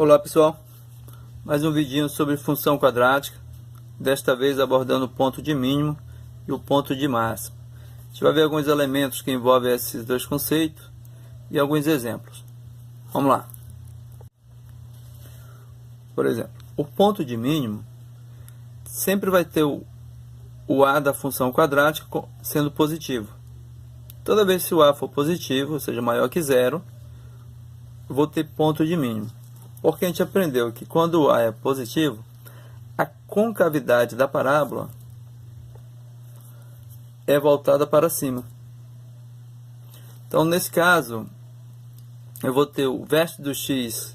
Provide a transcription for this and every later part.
Olá pessoal, mais um vidinho sobre função quadrática, desta vez abordando o ponto de mínimo e o ponto de máximo. A gente vai ver alguns elementos que envolvem esses dois conceitos e alguns exemplos. Vamos lá. Por exemplo, o ponto de mínimo sempre vai ter o a da função quadrática sendo positivo. Toda vez que o a for positivo, ou seja, maior que zero, eu vou ter ponto de mínimo. Porque a gente aprendeu que quando o a é positivo, a concavidade da parábola é voltada para cima. Então, nesse caso, eu vou ter o vértice do x,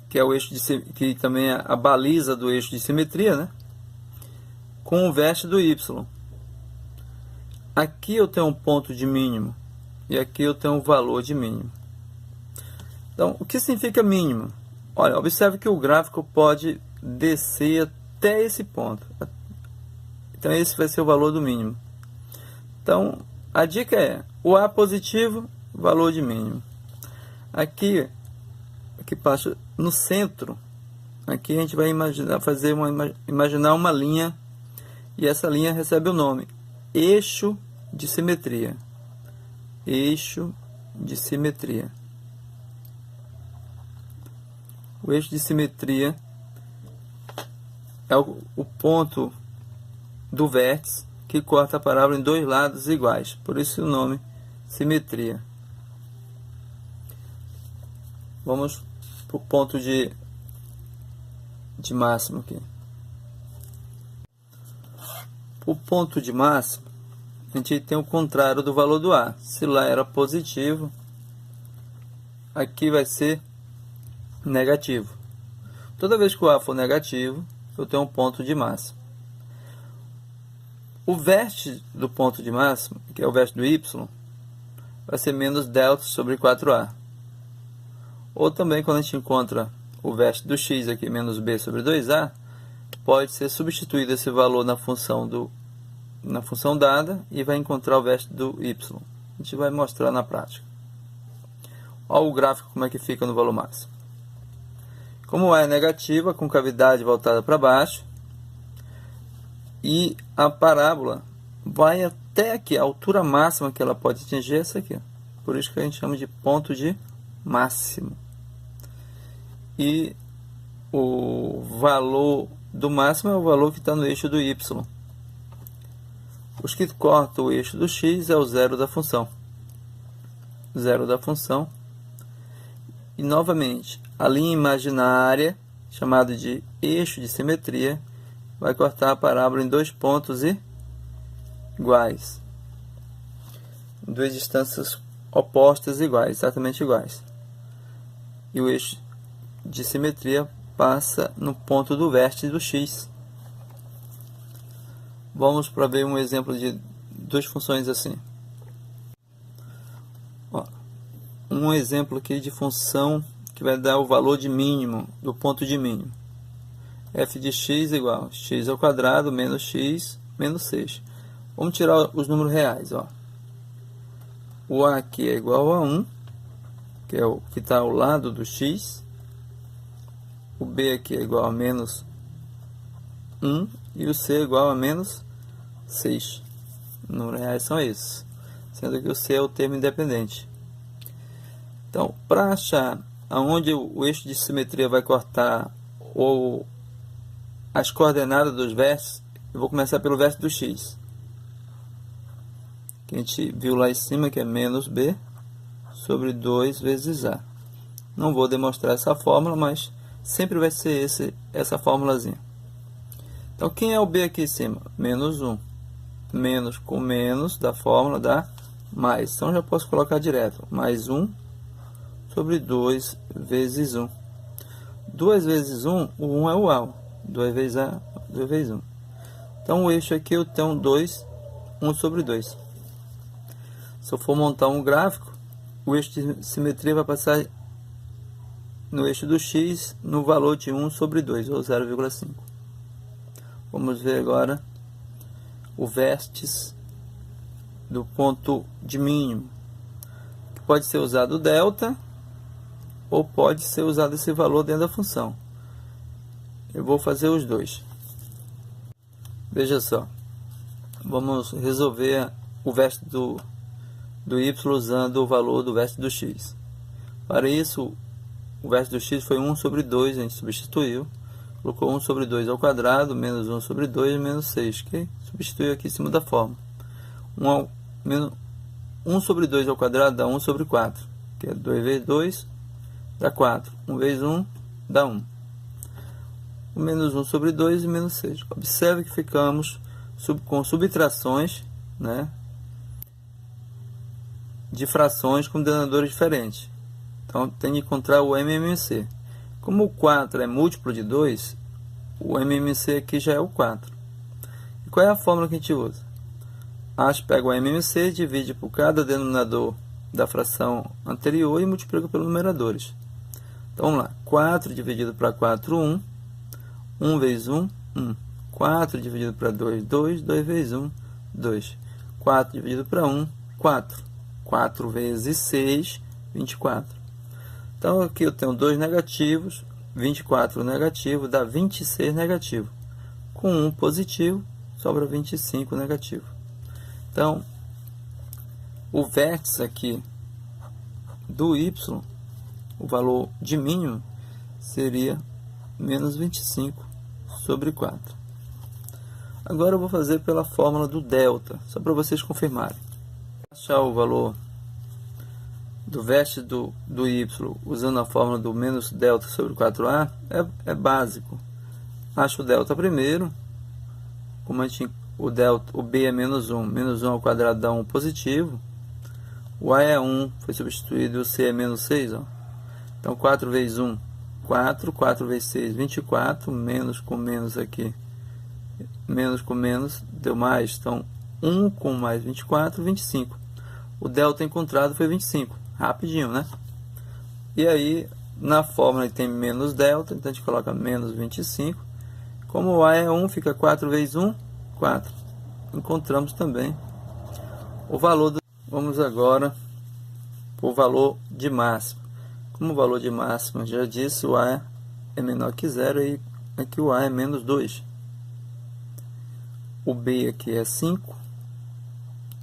que é o eixo que também é a baliza do eixo de simetria, né? Com o vértice do y. Aqui eu tenho um ponto de mínimo e aqui eu tenho um valor de mínimo. Então, o que significa mínimo? Olha, observe que o gráfico pode descer até esse ponto. Então, esse vai ser o valor do mínimo. Então, a dica é, o a positivo, valor de mínimo. Aqui passa no centro, aqui a gente vai imaginar uma linha, e essa linha recebe o nome eixo de simetria. Eixo de simetria. O eixo de simetria é o ponto do vértice que corta a parábola em dois lados iguais. Por isso o nome simetria. Vamos para o ponto de máximo aqui. O ponto de máximo, a gente tem o contrário do valor do a. Se lá era positivo, aqui vai ser negativo. Toda vez que o a for negativo, eu tenho um ponto de máximo. O vértice do ponto de máximo, que é o vértice do y, vai ser menos delta sobre 4a. Ou também, quando a gente encontra o vértice do x aqui, menos b sobre 2a, pode ser substituído esse valor na função dada e vai encontrar o vértice do y. A gente vai mostrar na prática. Olha o gráfico como é que fica no valor máximo. Como a é negativa, com concavidade voltada para baixo, e a parábola vai até aqui, a altura máxima que ela pode atingir é essa aqui. Por isso que a gente chama de ponto de máximo. E o valor do máximo é o valor que está no eixo do y. Os que cortam o eixo do x é o zero da função. Zero da função. E novamente, a linha imaginária, chamada de eixo de simetria, vai cortar a parábola em dois pontos iguais. Em duas distâncias opostas iguais, exatamente iguais. E o eixo de simetria passa no ponto do vértice do x. Vamos para ver um exemplo de duas funções assim. Ó, um exemplo aqui de função que vai dar o valor de mínimo do ponto de mínimo. F de x igual x ao quadrado menos x menos 6. Vamos tirar os números reais. Ó. O a aqui é igual a 1, que é o que está ao lado do x. O b aqui é igual a menos 1 e o c é igual a menos 6. Os números reais são esses, sendo que o c é o termo independente. Então, para achar aonde o eixo de simetria vai cortar as coordenadas dos vértices, eu vou começar pelo vértice do x, que a gente viu lá em cima, que é menos b sobre 2 vezes a. Não vou demonstrar essa fórmula, mas sempre vai ser essa formulazinha. Então, quem é o b aqui em cima? Menos 1. Menos com menos da fórmula dá mais. Então, já posso colocar direto. Mais 1 sobre 2 vezes 1. 2 vezes 1, o 1 é o a. 2 vezes a, 2 vezes 1. Então, o eixo aqui eu tenho 2, 1 sobre 2. Se eu for montar um gráfico, o eixo de simetria vai passar no eixo do x no valor de 1 sobre 2, ou 0,5. Vamos ver agora o vértice do ponto de mínimo, que pode ser usado delta ou pode ser usado esse valor dentro da função. Eu vou fazer os dois. Veja só, vamos resolver o vértice do y usando o valor do vértice do x. Para isso, o vértice do x foi 1 sobre 2, a gente substituiu. Colocou 1 sobre 2 ao quadrado, menos 1 sobre 2, menos 6, ok? Substituiu aqui em cima da fórmula. 1 sobre 2 ao quadrado dá 1 sobre 4, que é 2 vezes 2 dá 4. 1 vezes 1 dá 1. O menos 1 sobre 2 e menos 6. Observe que ficamos com subtrações, né, de frações com denominadores diferentes. Então, tem que encontrar o MMC. Como o 4 é múltiplo de 2, o MMC aqui já é o 4. E qual é a fórmula que a gente usa? A gente pega o MMC, divide por cada denominador da fração anterior e multiplica pelos numeradores. Então, vamos lá. 4 dividido para 4, 1. 1 vezes 1, 1. 4 dividido para 2, 2. 2 vezes 1, 2. 4 dividido para 1, 4. 4 vezes 6, 24. Então, aqui eu tenho 2 negativos, 24 negativo, dá 26 negativo. Com 1 positivo, sobra 25 negativo. Então, o vértice aqui do y, o valor de mínimo, seria menos 25 sobre 4. Agora eu vou fazer pela fórmula do delta, só para vocês confirmarem. Achar o valor do vértice do y usando a fórmula do menos delta sobre 4a é básico. Acho o delta primeiro. Como a gente, o b é menos 1. Menos 1 ao quadrado dá 1 positivo. O a é 1, foi substituído. O c é menos 6. Ó. Então 4 vezes 1, 4. 4 vezes 6, 24. Menos com menos aqui. Menos com menos deu mais. Então 1 com mais 24, 25. O delta encontrado foi 25. Rapidinho, né? E aí, na fórmula tem menos delta, então a gente coloca menos 25. Como o a é 1, fica 4 vezes 1, 4. Encontramos também o valor do... Vamos agora para o valor de máxima. Como o valor de máxima, já disse, o a é menor que 0 e aqui o a é menos 2. O b aqui é 5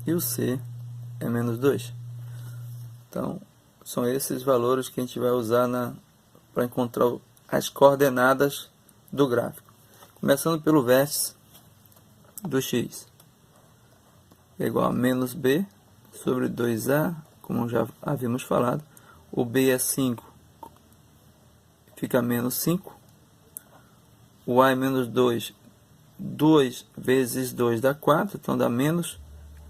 e o c é menos 2. Então, são esses valores que a gente vai usar para encontrar as coordenadas do gráfico. Começando pelo vértice do x. É igual a menos b sobre 2a, como já havíamos falado. O b é 5, fica menos 5. O a é menos 2. 2 vezes 2 dá 4, então dá menos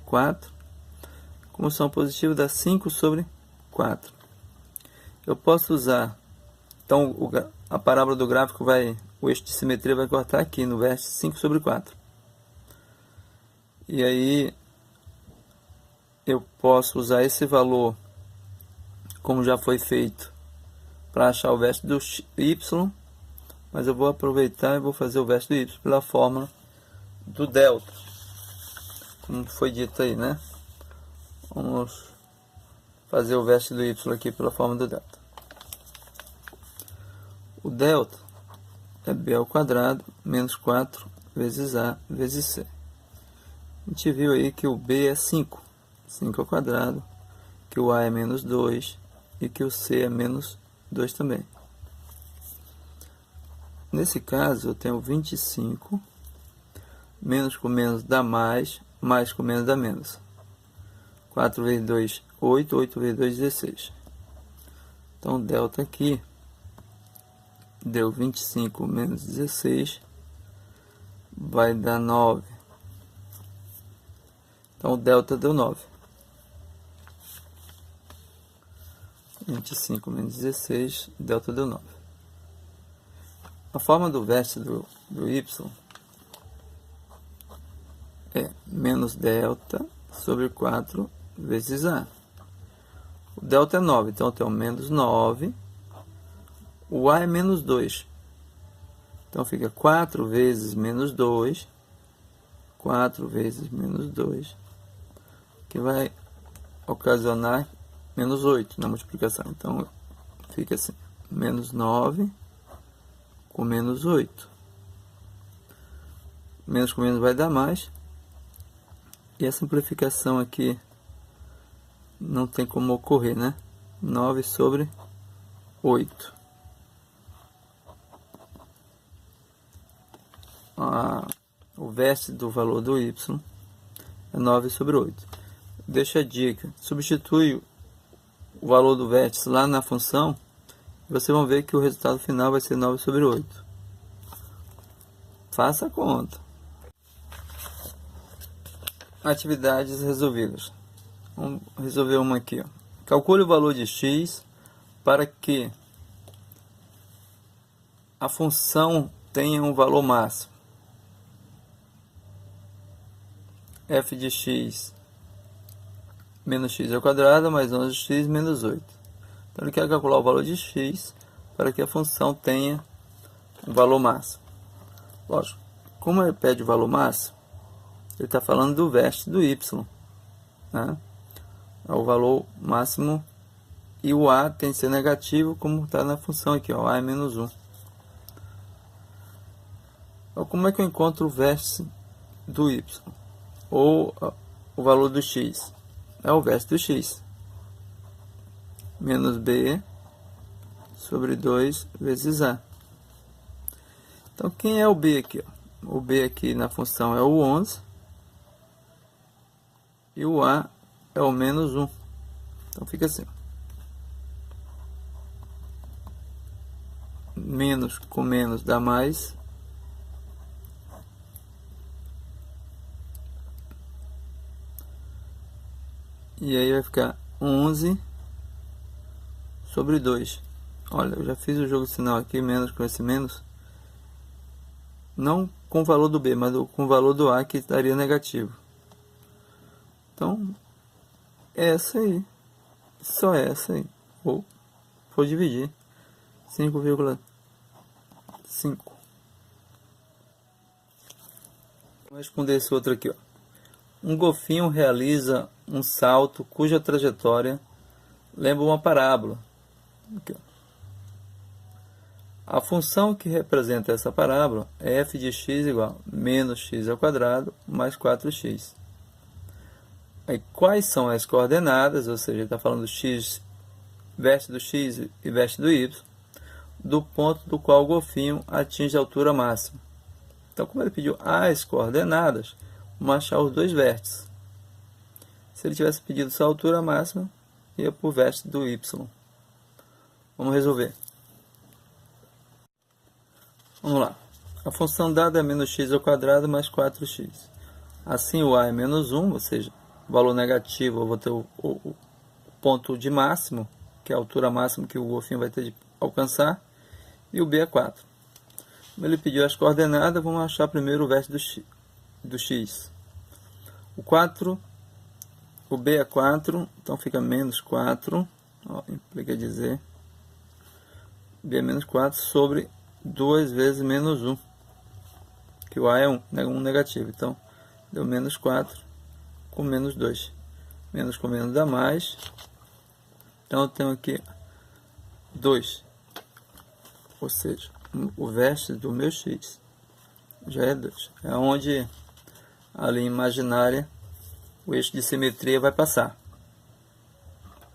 4. Como são positivos, dá 5 sobre 4. Eu posso usar, então a parábola do gráfico o eixo de simetria vai cortar aqui no vértice 5 sobre 4. E aí eu posso usar esse valor, como já foi feito, para achar o vértice do y, mas eu vou aproveitar e vou fazer o vértice do y pela fórmula do delta, como foi dito aí, né? Vamos fazer o vértice do y aqui pela forma do delta. O delta é b ao quadrado menos 4 vezes a vezes c. A gente viu aí que o b é 5. 5 ao quadrado. Que o a é menos 2. E que o c é menos 2 também. Nesse caso, eu tenho 25. Menos com menos dá mais. Mais com menos dá menos. 4 vezes 2, 8. 8 vezes 2, 16. Então, delta aqui deu 25 menos 16. Vai dar 9. Então, o delta deu 9. 25 menos 16, delta deu 9. A forma do vértice do y é menos delta sobre 4 vezes a. O delta é 9, então eu tenho menos 9. O a é menos 2. Então fica 4 vezes menos 2. 4 vezes menos 2. Que vai ocasionar menos 8 na multiplicação. Então fica assim, menos 9 com menos 8. Menos com menos vai dar mais. E a simplificação aqui não tem como ocorrer, né? 9 sobre 8. O vértice do valor do y é 9 sobre 8. Deixa a dica. Substitui o valor do vértice lá na função. Vocês vão ver que o resultado final vai ser 9 sobre 8. Faça a conta. Atividades resolvidas. Vamos resolver uma aqui. Ó. Calcule o valor de x para que a função tenha um valor máximo. F de x menos x ao quadrado mais 11x menos 8. Então ele quer calcular o valor de x para que a função tenha um valor máximo. Lógico, como ele pede o valor máximo, ele está falando do vértice do y, né? É o valor máximo e o a tem que ser negativo, como está na função aqui, ó, a é menos 1. Então, como é que eu encontro o vértice do y? Ou o valor do x? É o vértice do x. Menos b sobre 2 vezes a. Então, quem é o b aqui? Ó? O b aqui na função é o 11. E o a é o menos 1. Então, fica assim. Menos com menos dá mais. E aí vai ficar 11 sobre 2. Olha, eu já fiz o jogo sinal aqui, menos com esse menos. Não com o valor do b, mas com o valor do a, que daria negativo. Então, essa aí. Só essa aí. Ou vou dividir. 5,5. Vou responder esse outro aqui, ó. Um golfinho realiza um salto cuja trajetória lembra uma parábola. Aqui, ó. A função que representa essa parábola é f de x igual a menos x ao quadrado mais 4x. Aí, quais são as coordenadas, ou seja, ele está falando do x, vértice do x e vértice do y, do ponto do qual o golfinho atinge a altura máxima. Então, como ele pediu as coordenadas, vamos achar os dois vértices. Se ele tivesse pedido só a altura máxima, ia para o vértice do y. Vamos resolver. Vamos lá. A função dada é menos x ao quadrado mais 4x. Assim, o a é menos 1, ou seja, valor negativo, eu vou ter o ponto de máximo, que é a altura máxima que o golfinho vai ter de alcançar, e o b é 4. Como ele pediu as coordenadas, vamos achar primeiro o vértice do x. O 4, o b é 4, então fica menos 4, ó, implica dizer, b é menos 4 sobre 2 vezes menos 1, que o a é 1 negativo, então deu menos 4 com menos 2. Menos com menos dá mais, então eu tenho aqui 2, ou seja, o vértice do meu x já é 2. É onde a linha imaginária, o eixo de simetria vai passar.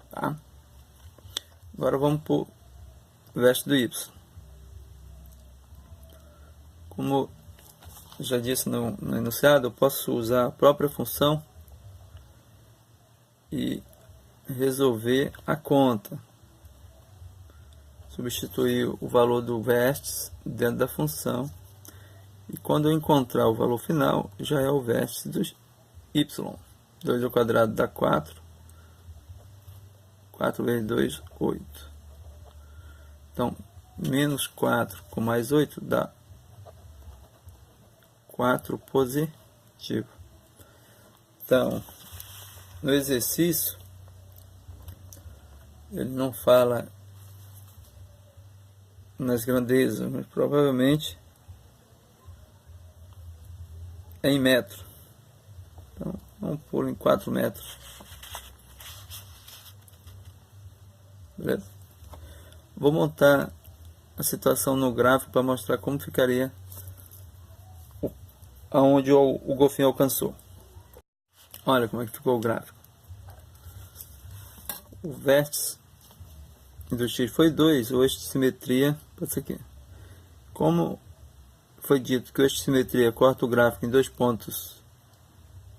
Tá? Agora vamos para o vértice do y. Como já disse no enunciado, eu posso usar a própria função e resolver a conta. Substituir o valor do vértice dentro da função. E quando eu encontrar o valor final, já é o vértice do y. 2 ao quadrado dá 4. 4 vezes 2, 8. Então, menos 4 com mais 8 dá 4 positivo. Então, no exercício, ele não fala nas grandezas, mas provavelmente é em metro. Então, vamos pôr em 4 metros. Beleza? Vou montar a situação no gráfico para mostrar como ficaria aonde o golfinho alcançou. Olha como é que ficou o gráfico. O vértice do X foi 2, o eixo de simetria pode ser aqui. Como foi dito que o eixo de simetria corta o gráfico em dois pontos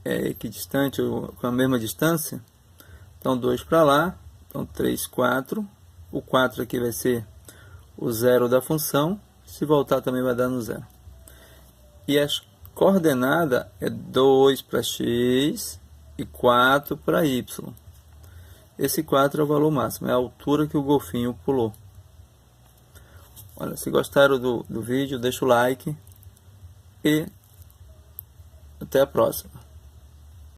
equidistantes ou com a mesma distância, então 2 para lá, então 3, 4. O 4 aqui vai ser o zero da função, se voltar também vai dar no zero. E a coordenada é 2 para x e 4 para y. Esse 4 é o valor máximo, é a altura que o golfinho pulou. Olha, se gostaram do vídeo, deixa o like e até a próxima.